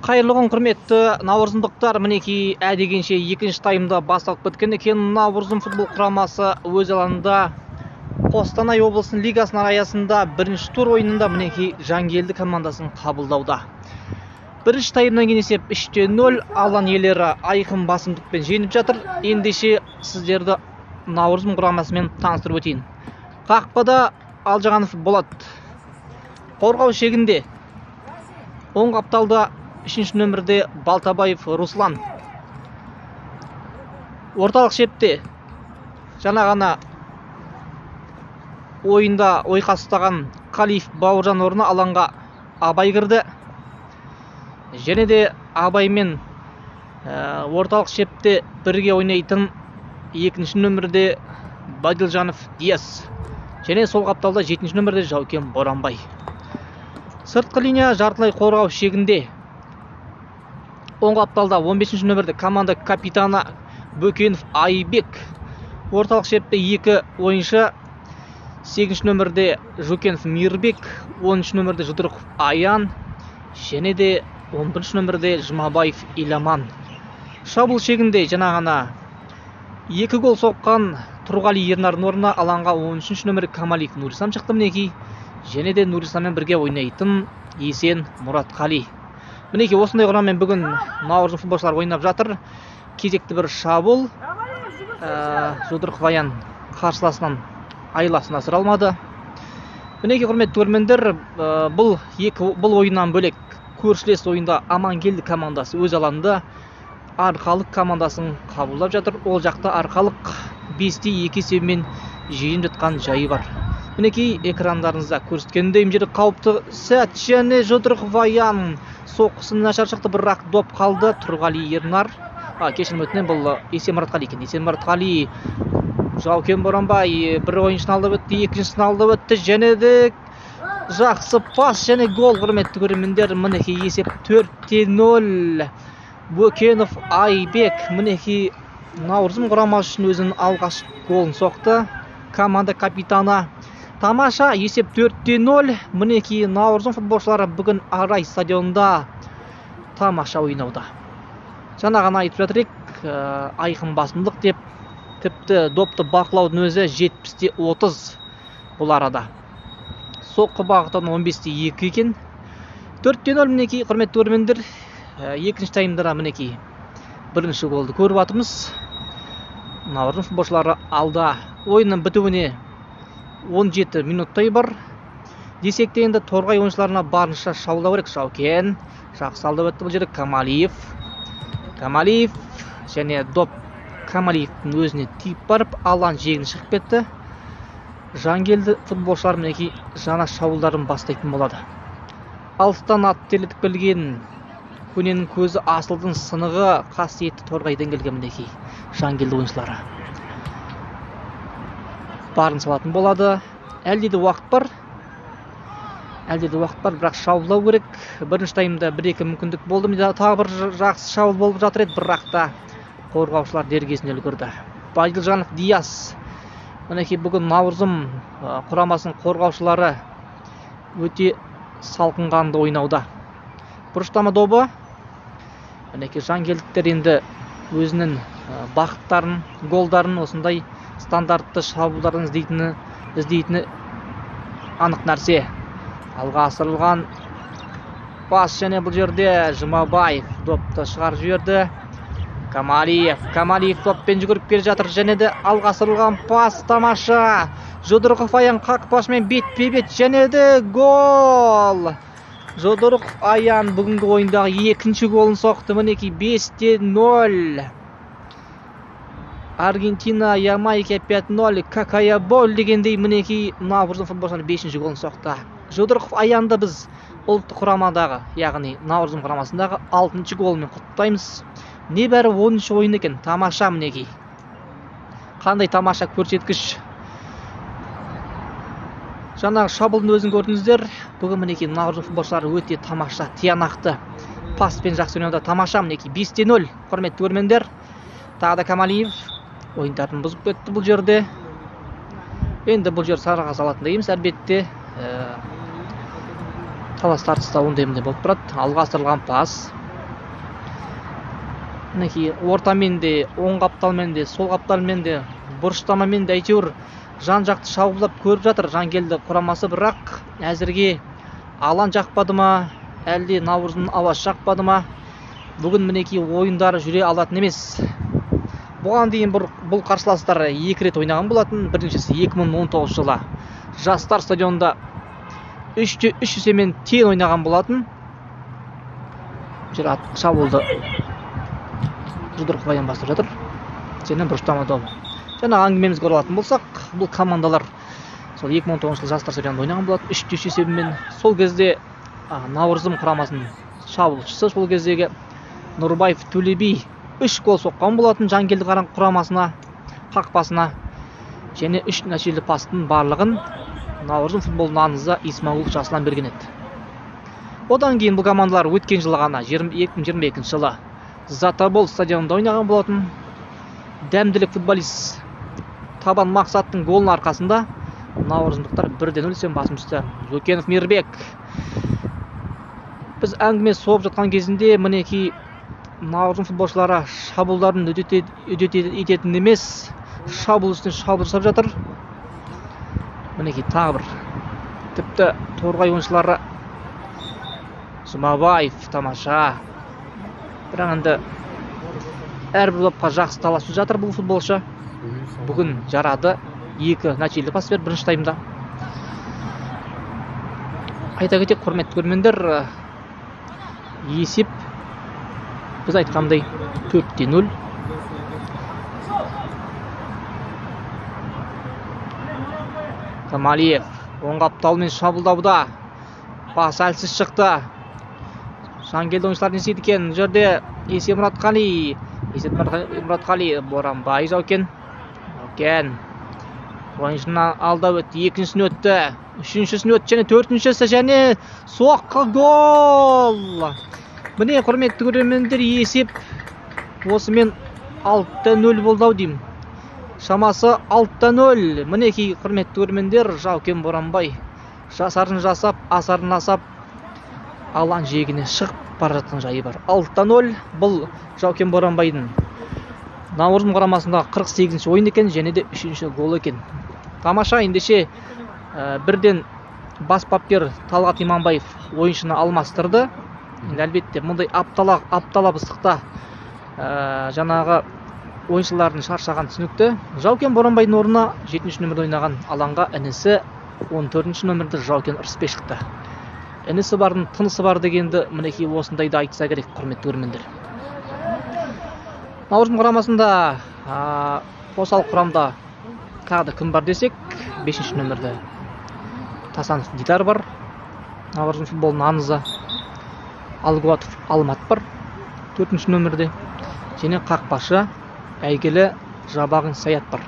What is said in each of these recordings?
Қайырлы күн құрметті наурызымдықтар, мінекей әдегенше екінші таймда басталып кеткен екен. Наурызым футбол құрамасы өз алаңында Қостанай облысының лигасының аясында бірінші тур ойынында мінекей Жангелді командасын қабылдауда. Бірінші таймнан кейін есеп 3-0, алаң иелері айқын басымдықпен жеңіп жатыр. Ендеше сіздерді Наурызым құрамасымен таныстырып өтейін. Қақпада Алжағанов Болат, қорғау шегінде оң қапталда 3-ші нөмірде Балтабаев Руслан. Орталық шепте жаңа ғана ойында ойқастаған Қалиев Бауыржан орнына алаңға Абай кірді. Және де Абаймен орталық шепте бірге ойнайтын 2-ші нөмірде Бадилжанов Диас. Және сол қапталда 7-ші нөмірде Жаукен Боранбай. Сыртқы линия жартылай қорғау шегінде оң қапталда 15-ші нөмірде команда капитаны Бөкенов Айбек. Орталық шепте 2 ойыншы, 8-ші нөмірде Жукенов Мирбек, 10-ші нөмірде Жұдырықов Аян, және де 11-ші нөмірде Жұмабаев Иламан. Шабуыл шегінде жаңа ғана 2 гол соққан Тұрғали Ернардың орнына алаңға 13-ші нөмірде Камалиев Нурислам шықты мінекей. Және де Нурисламен бірге ойнайтын Есен Мұратқали. Мінекей осындай құраммен бүгін Наурызым футболшылар ойнап жатыр. Кезекті бір шабуыл. Жұдырықов Аян қарсыласынан айласын асыра алмады. Мінекей құрметті көрермендер, бұл ойыннан бөлек көршілес ойында Амангелді командасы өз алаңында Арқалық командасын қабылдап жатыр. Ол жақта Арқалық 5-2 есебімен жеңіп жатқан жайы бар. Мінекей экрандарыңызда көрсеткендей жері қауіпті сәт, және Жұдырықов Аян соққысын нашар шықты, бірақ доп қалды. Тұрғали Ернар, кешірім өтінен, бұл Есен Мұратқали екен. Есен Мұратқали, Жаукен Боранбай бір ойыншыны алдап өтті, екіншісін алдап өтті, және де жақсы пас және гол. Құрметті көрермендер, мінекей есеп 4-0. Бөкенов Айбек мінекей Наурызым құрамасы үшін өзінің алғаш голын соқты. Команда капитаны. Тамаша, есеп 4-0. Мінекей Наурызым футболшылары бүгін Арай стадионында тамаша ойнауда. Жаңа ғана айтып жатырық, айқын басымдық деп, тіпті допты бақылаудың өзі 70-30 бұл арада. Соққы бағыттан 15-2 екен. 4-0 мінекей құрметті көрермендер. Екінші таймда мінекей бірінші голды көріп атымыз. Наурызым футболшылары алда. Ойынның бітуіне 17 минуттай бар. Десек те енді торғай ойыншыларына барынша шабуылдау керек. Жаукен жақсы алдап өтті бұл жерде. Камалиев және доп Камалиевтің өзіне тиіп барып, алаң жегін шығып кетті. Жангелді футболшылар мінекей жаңа шабуылдарын бастайтын болады. Алыстан аттелетіп келген көненің көзі асылдың сынығы қасиетті торғайдан келген мінекей Жангелді ойыншылары барын салатын болады. Әлде де уақыт бар, бірақ шабуылдау керек. Бірінші таймда 1-2 мүмкіндік болды. Тағы бір жақсы шабуыл болып жатыр еді, бірақ та қорғаушылар дер кезінде үлгерді. Бадилжанов Диас. Мінекей бүгін Наурызым құрамасының қорғаушылары өте салқынқанды ойнауда. Бұрыштама добы. Мінекей Жангелдіктер енді өзінің бақыттарын, голдарын осындай стандартты шабуылдарын іздейтіні анық нәрсе. Алға асырылған пас, және бұл жерде Жұмабаев допты шығарып жіберді. Камалиев топпен жүгіріп келе жатыр, және де алға асырылған пас. Тамаша. Жұдырықов Аян қақпашымен бет-бе-бет, және де гол. Жұдырықов Аян бүгінгі ойындағы екінші голын соқты. Мінекей 5-0. Аргентина, Ямайка 5-0, какая боль дегендей мінекей Наурызым футболшылары 5-ші голын соқты. Жұдырықов Аянды біз ұлттық құрамадағы, яғни Наурызым құрамасындағы 6-ші голымен құттықтаймыз. Небәрі 10-ші ойын екен. Тамаша мінекей. Қандай тамаша көрсеткіш. Жаңағы шабуылдың өзін көрдіңіздер. Бүгін мінекей Наурызым футболшылары өте тамаша, тиянақты паспен жақсы ойнауда. Тамаша мінекей 5-0. Құрметті көрермендер. Тағы да Камалиев ойындарын бұзып кетті бұл жерде. Енді бұл жер сарыға салатын дейміз, әлбетте. Талас тартыста ондайымдай болып тұрады. Алға асырылған пас. мінекей ортамен де, оң қапталмен де, сол қапталмен де, бұрыштамамен де әйтеуір жан-жақты шабуылдап көріп жатыр Жангелді құрамасы, бірақ әзірге алаң жақпады ма, әлде Наурыздың ауасы жақпады ма, бүгін мінекей ойындары жүре алатын емес. Бұған дейін бұл қарсыластар 2 рет ойнаған болатын. Біріншісі 2019 жылы Жастар стадионында 3-3 есебімен тең ойнаған болатын. Жер шабуылды Жұдырықов бастап жатыр. Сенен бұрыштама добы. Жаңа әңгімемізге оралатын болсақ, бұл командалар сол 2019 жылы Жастар стадионында ойнаған болатын. 3-3 есебімен сол кезде Наурызым құрамасының шабуылшысы, сол кездегі Нұрбаев Төлеби 3 гол соққан болатын Жангелді құрамасына, қақпасына, және 3 нәтижелі пастың барлығын Наурызым футболының аңызы Исмағұлов Жасұлан берген еді. Одан кейін бұл командалар өткен жылы ғана 2022 жылы Затобол стадионында ойнаған болатын. Дәмділік футболист Табан Мақсаттың голының арқасында Наурызымдықтар 1-0 басым түсті. Зөкенов Мейірбек. Біз әңгіме соғып жатқан кезінде мінекей Наурызым футболшылары шабуылдарын үдететін емес, шабуыл үстіне шабуыл жасап жатыр. Мінекей тағы бір тіпті торғай ойыншылары Жұмабаев тамаша. Бірақ енді әрбір допқа жақсы таласып жатыр бұл футболшы. Бүгін жарады, 2 нәтижелі пас берді бірінші таймда. Айта кетейік, құрметті көрермендер, есеп біз айтқандай 4-0. Камалиев оң қапталымен шабуылдауда. Пас әлсіз шықты. Жангелді ойыншылар не істейді екен? Бұл жерде Есет Мұратқали, Боранбай Жаукен. Ойыншынан алда өтті, екіншісін өтті, үшіншісін өтті, және төртіншісі, және соққы гол! Міне құрметті көрермендер, есеп осымен 6-0 болды деймін. Шамасы 6-0. Мінекей құрметті көрермендер, Жаукен Боранбай жасарын жасап, асарын асап, алаң жиегіне шығып бара жатқан жайы бар. 6-0 бұл Жаукен Боранбайдың Наурызым құрамасындағы 48-ші ойын екен, және де 3-ші гол екен. Тамаша, ендеше бірден бас бапкер Талғат Иманбаев ойыншыны алмастырды. Әлбетте мұндай апталап ыстықта жаңағы ойыншылардың шаршаған түсінікті. Жаукен Боранбайдың орнына 7-ші нөмірді ойнаған алаңға інісі 14-ші нөмірді Жаукен Ырысбек шықты. Інісі бардың тынысы бар дегенді мінекей осындайда айтса керек, құрметті көрермендер. Наурызым құрамасында қосалық құрамда тағы кім бар десек, 5-ші нөмірді Тасанов Дидар бар. Наурызым футболының аңызы Алгуатов Алмат бар 4-ші нөмірде. Және қақпашы әйгілі Жабағын Саят бар.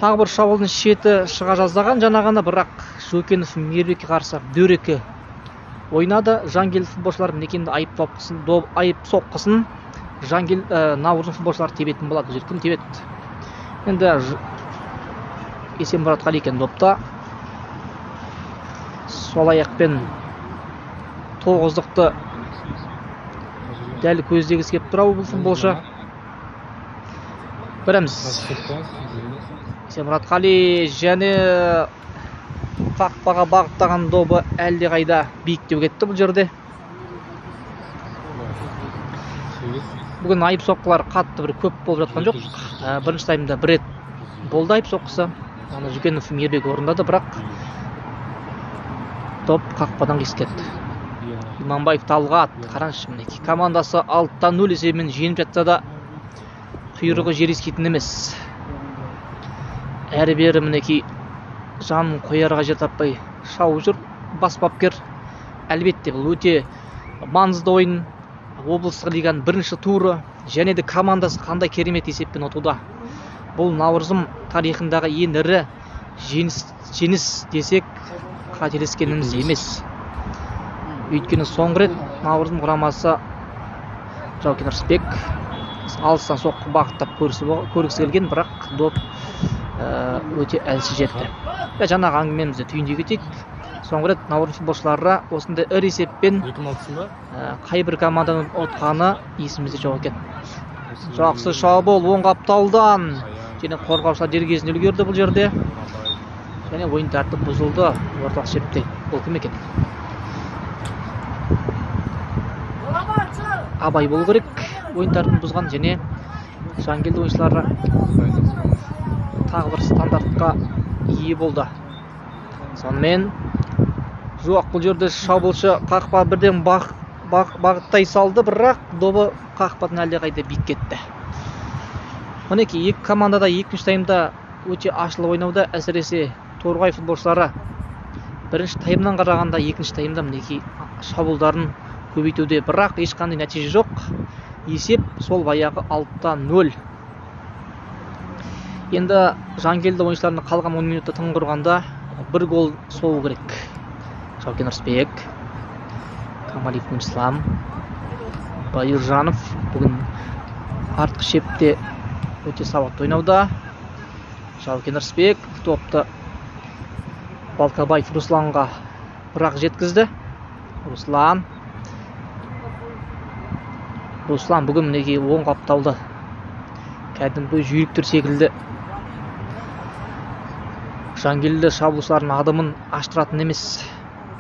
Тағы бір шабуылдың шеті шыға жаздаған жаңағана, бірақ Жөкенов Мейірбекке қарсы дөрекі ойнады. Жангелді футболшылар мінекенді айып соққысын Наурызым футболшылар тебетін болады. Бұл кім тебет? Енді Есет Мұратқали екен допта. Сол аяқпен 9-дықты дәл көздегісі кеп тұр бұл футболшы. Көреміз. Есет Мұратқали және қақпаға бағыттаған добы әлде қайда биіктеу кетті бұл жерде. Бүгін айып соққылар қатты бір көп болып жатқан жоқ. Бірінші таймда бір рет болды айып соққысы. Оны Жөкенов Мейірбек орындады, бірақ доп қақпадан қисып кетті. Иманбаев Талғат, қараңызшы мінекей. Командасы 6-0 есебімен жеңіп жатса да құйрығы жер иіскейтін емес. Әрі-бері мінекей жанын қоярға жер таппай шауып жүр бас бапкер. Әлбетте бұл өте маңызды ойын. Облыстық лиганың бірінші туры, және де командасы қандай керемет есеппен ұтуда. Бұл Наурызым тарихындағы ең ірі жеңіс десек қателескеніміз емес. Өйткені соңғы рет Наурызым құрамасы Жаукен Ырысбек алыстан соққы бағыттап көргісі келген, бірақ доп өте әлсіз жетті. Жаңағы әңгімемізді түйіндей кетейік. соңғы рет Наурыз футболшылары осындай ір есеппен 2006-сында қай бір команданың ұтқаны есімізде жоқ екен. Жақсы шабуыл оң қапталдан. Және қорғаушылар дер кезінде үлгерді бұл жерде. Және ойын тәртіп бұзылды орталық шепте. Бұл кім екен? Абай болу керек. Ойын тәртібін бұзған және Жангелді ойыншылары тағы бір стандартқа ие болды. Сонымен жоқ, бұл жерде шабуылшы қақпа бірден бағыттай салды, бірақ добы қақпадан әлде қайда биік кетті. Мінекей екі командада екінші таймда өте ашылып ойнауда, әсіресе Торғай футболшылары бірінші таймнан қарағанда екінші таймда мінекей шабуылдарын көбейтуде, бірақ ешқандай нәтиже жоқ. Есеп сол баяғы 6-0. Енді Жангелді ойыншыларының қалған 10 минутта тың құрғанда бір гол соғу керек. Шаукен Рысбек, Камалиев Ислам, Байыржанов бүгін артқы шепте өте сауатты ойнауда. Шаукен Рысбек топты Балкабаев Русланға бірақ жеткізді. Руслан бүгін мінекей оң қапталды. Кәдімгі жүйріктер секілді. Жангелді шабуылшылардың адымын аштыратын емес.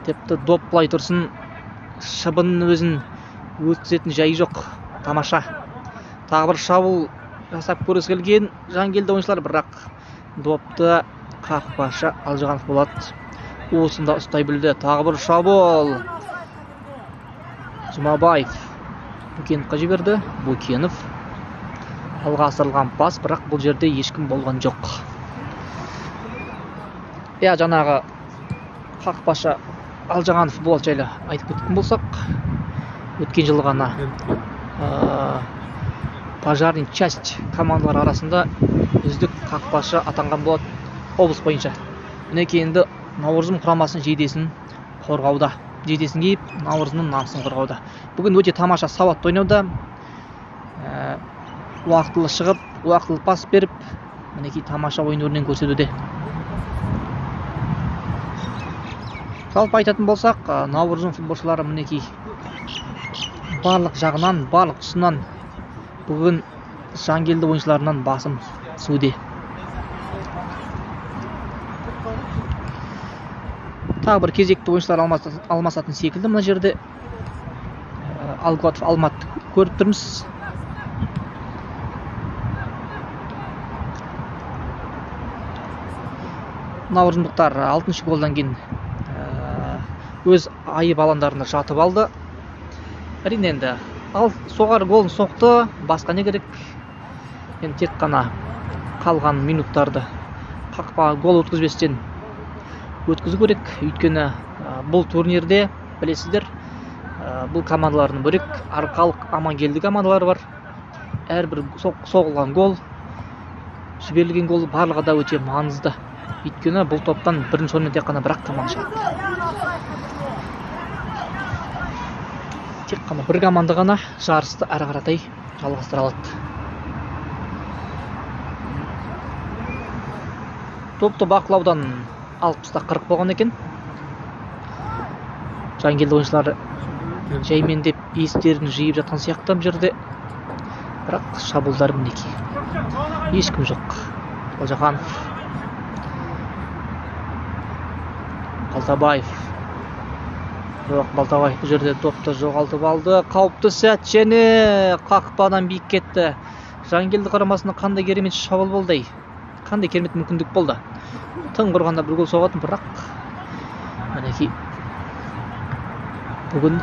Тіпті доппылай тұрсын, шыбынның өзін өткізетін жайы жоқ. Тамаша. Тағы бір шабуыл жасап көргісі келген Жангелді ойыншылар, бірақ допты қақпашы Алжығанов болады. Осында ұстай білді. Тағы бір шабуыл. Жұмабаев Бөкеновқа жіберді. Бөкенов алға асырылған пас, бірақ бұл жерде ешкім болған жоқ. Жаңағы қақпашы Алжығанов бол жайлы айтып кеткен болсақ, өткен жылы ғана Пожарный часть командалар арасында үздік қақпашы атанған болады облыс бойынша. Мінекей енді Наурызым құрамасының жейдесін қорғауда. Жейдесін кейіп, Наурызымның намысын қорғауда. Бүгін өте тамаша сауатты ойнауда. Уақытылы шығып, уақытылы пас беріп, мінекей тамаша ойын өрнен көрсетуде. Жалпы айтатын болсақ, Наурызым футболшылары мінекей барлық жағынан, барлық тұсынан бүгін Жангелді ойыншыларынан басым түсуде. Тағы бір кезекті ойыншылар алмасатын секілді мына жерде. Алгатов Алматты көріп тұрмыз. Наурызымдықтар 6-шы голдан кейін өз айып алаңдарына жатып алды. Әрине енді соғар голын соқты, басқа не керек? Енді тек қана қалған минуттарды қақпа гол өткізбестен өткізу керек. Өйткені бұл турнирде білесіздер, бұл командалардың бөлек Арқалық Амангелді командалары бар. Әрбір соғылған гол, жіберілген гол барлығы да өте маңызды. Өйткені бұл топтан бірінші орынмен тек қана бір-ақ команда шығады. Тек қана бір команда ғана жарысты әрі қаратай жалғастыра алады. Топты бақылаудан 60-та 40 болған екен. Жангелді ойыншылары жаймендеп естерін жиып жатқан сияқты бұл жерде. Бірақ шабуылдар мінекей. Ешкім жоқ. Алжығанов, Балтабаев. Жоқ, Балтабаев бұл жерде топты жоғалтып алды. Қауіпті сәт және қақпадан биік кетті. Жангелді құрамасында қандай керемет шабуыл болды. Қандай керемет мүмкіндік болды. Тың құрғанда бір гол соғатын, бірақ мінекей бүгін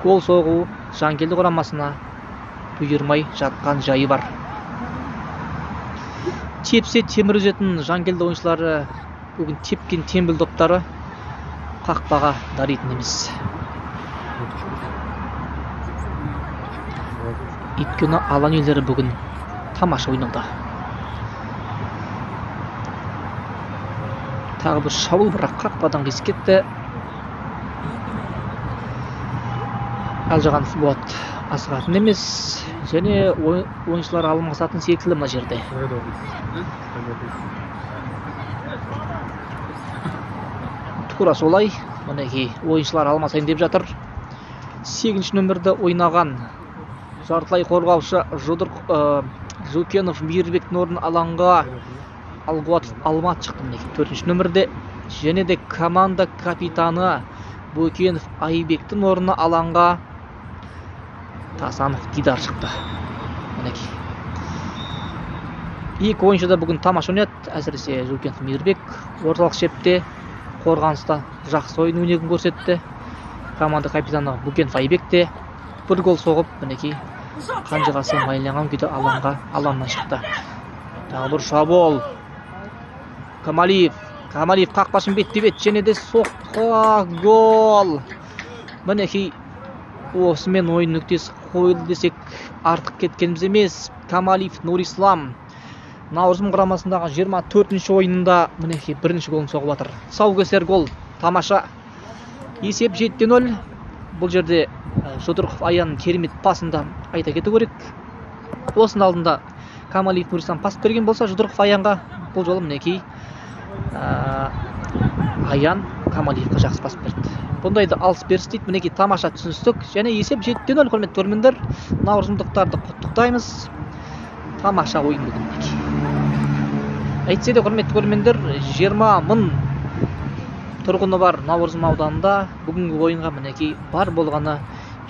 гол соғу Жангелді құрамасына бұйырмай жатқан жайы бар. Тепсе темір үзетін Жангелді ойыншылары бүгін тепкен тембіл доптары қақпаға даритын емес. Өйткені алаң елдері бүгін тамаша ойнауда. Тағы бір шабуыл, бірақ қақпадан қисып кетті. Алжығанов болады асығатын емес, және ойыншылар алынғасатын секілді мына жерде. тура солай. Мінекей ойыншылар алмасайын деп жатыр. 8-ші нөмірді ойнаған жартылай қорғаушы Жукенов Мейірбектің орнын алаңға Алғуатов Алмат шықты. Мінекей 4-ші нөмірде және де команда капитаны Бөкенов Айбектің орнына алаңға Тасанов Дидар шықты. Мінекей екі ойыншы да бүгін тамаша ойнады. Әсіресе Жукенов Мейірбек орталық шепте қорғаныста жақсы ойын өнегін көрсетті. Команда капитаны Бөкенов Айбек те бір гол соғып, мінекей қанжығасы майланған күйде алаңнан шықты. Тағы бір шабуыл. Камалиев қақпашын бетте-бет және де соққы гол. Мінекей осымен ойын нүктесі қойылды десек артық кеткеніміз емес. Камалиев Нурислам Наурызым құрамасындағы 24-ші ойынында мінекей бірінші голын соғып жатыр. Саукесер гол. Тамаша. Есеп 7-0. Бұл жерде Жұдырықов Аянның керемет пасында айта кету керек. Осының алдында Камалиев Нурислам пас берген болса, Жұдырықов Аянға бұл жолы мінекей Аян Камалиевқа жақсы пас берді. Бұндайды алыс беріс дейді. Мінекей тамаша түсіністік. Және есеп 7-0. Құрметті көрермендер, наурызымдықтарды құттықтаймыз. Тамаша ойын бүгін мінекей. Әйтсе де құрметті көрермендер, 20 мың тұрғыны бар Наурызым ауданында бүгінгі ойынға мінекей бар болғаны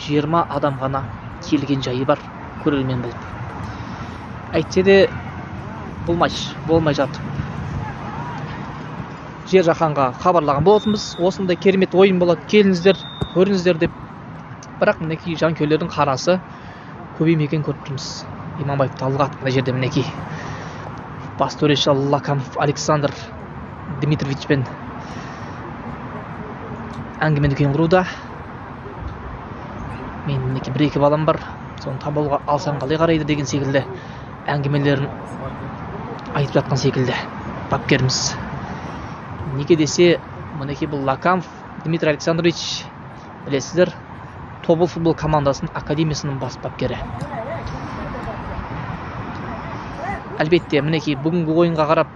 20 адам ғана келген жайы бар көрермен болып. Әйтсе де бұл матч болмай жатып жер жаһанға хабарлаған болатынбыз. Осындай керемет ойын болады, келіңіздер, көріңіздер деп. Бірақ мінекей жанкүйерлердің қарасы көбеймеген көріп тұрмыз. Иманбаев Талғат мына жерде мінекей бас төреші Лакамов Александр Дмитриевичпен әңгіме дүкен құруда. Мен мінекей бір-екі балам бар, соны табуға алсаң қалай қарайды деген секілді әңгімелерін айтып жатқан секілді бапкеріміз. Неге десе, мінекей бұл Лакамов Дмитрий Александрович, білесіздер, Тобыл футбол командасының академиясының бас бапкері. Әлбетте, мінекей бүгінгі ойынға қарап,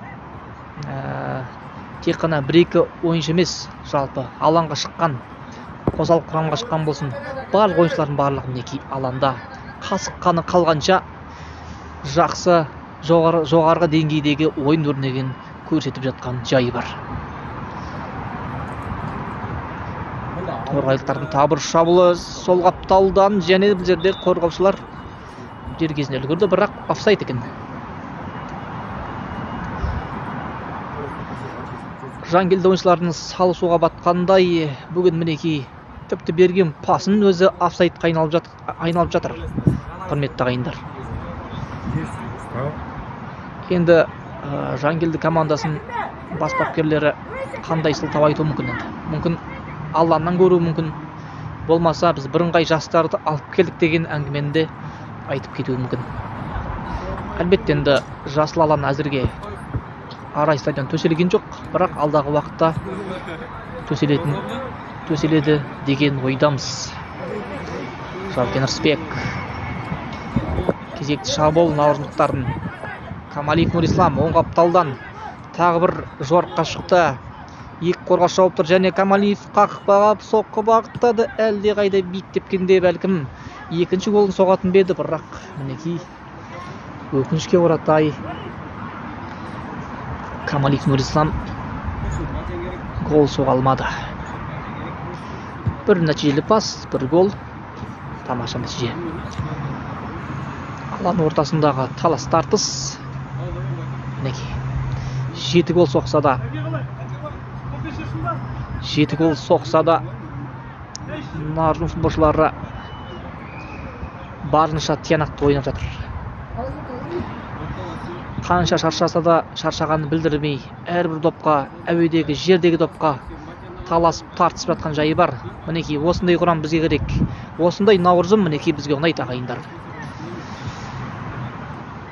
тек қана бір-екі ойыншы емес, жалпы алаңға шыққан, қосалып құрамға шыққан болсын, барлық ойыншылардың барлығы мінекей алаңда қасық қаны қалғанша жақсы жоғарғы деңгейдегі ойын өрнегін көрсетіп жатқан жайы бар. Торғайлықтардың табыр шабуылы сол қапталдан және бұл жерде қорғаушылар жер кезінде үлгерді, бірақ офсайд екен. Жангелді ойыншылардың салысуға батқандай, бүгін мінекей тіпті берген пасын өзі офсайдқа айналып жатыр. Құрметті ағайындар. Енді Жангелді командасын бас бапкерлері қандай сылтау айтуы мүмкін енді. Мүмкін Алланнан көру мүмкін, болмаса біз бірыңғай жастарды алып келдік деген әңгіменді айтып кетуі мүмкін. Әлбетте енді жасыл алаң әзірге арай стадион төселген жоқ, бірақ алдағы уақытта төселеді деген ойдамыз. Жалкен Рысбек. Кезекті шабуыл наурызымдықтардың. Камалиев Нурислам оң қапталдан тағы бір жорыққа шықты. Екі қорғаушы шауып тұр және Камалиев қақпаға соққы бағыттады. Әлде қайда биік тепкенде бәлкім екінші голын соғатын беді, бірақ мінекей өкінішке орай Камалиев Нурислам гол соға алмады. Бір нәтижелі пас, бір гол, тамаша нәтиже. Алаң ортасындағы талас тартыс. Мінекей 7 гол соқса да Наурызым футболшылары барынша тиянақты ойнап жатыр. Қанша шаршаса да шаршағанын білдірмей, әрбір допқа, әуедегі, жердегі допқа таласып тартысып жатқан жайы бар. Мінекей осындай құрам бізге керек. Осындай Наурызым мінекей бізге ұнайды ағайындар.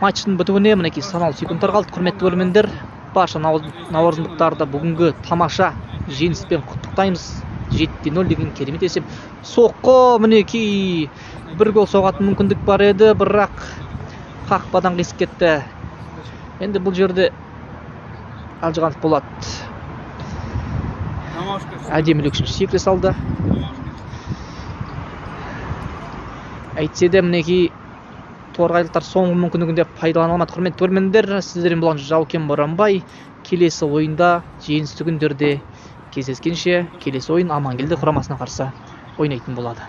Матчтың бітуіне мінекей санаулы секундтар қалды. Құрметті көрермендер, барша наурызымдықтарды бүгінгі тамаша жеңіспен құттықтаймыз. 7-0 деген керемет есеп. Соққы мінекей бір гол соғатын мүмкіндік бар еді, бірақ қақпадан қисып кетті. Енді бұл жерде Алжығанов болады. әдемілік үшін секіре салды. Әйтсе де мінекей торғайлықтар соңғы мүмкіндігінде пайдалана алмады. Құрметті көрермендер, сіздермен болған Жаукен Боранбай. Келесі ойында жеңісті күндерде кездескенше келесі ойын Амангелді құрамасына қарсы ойнайтын болады.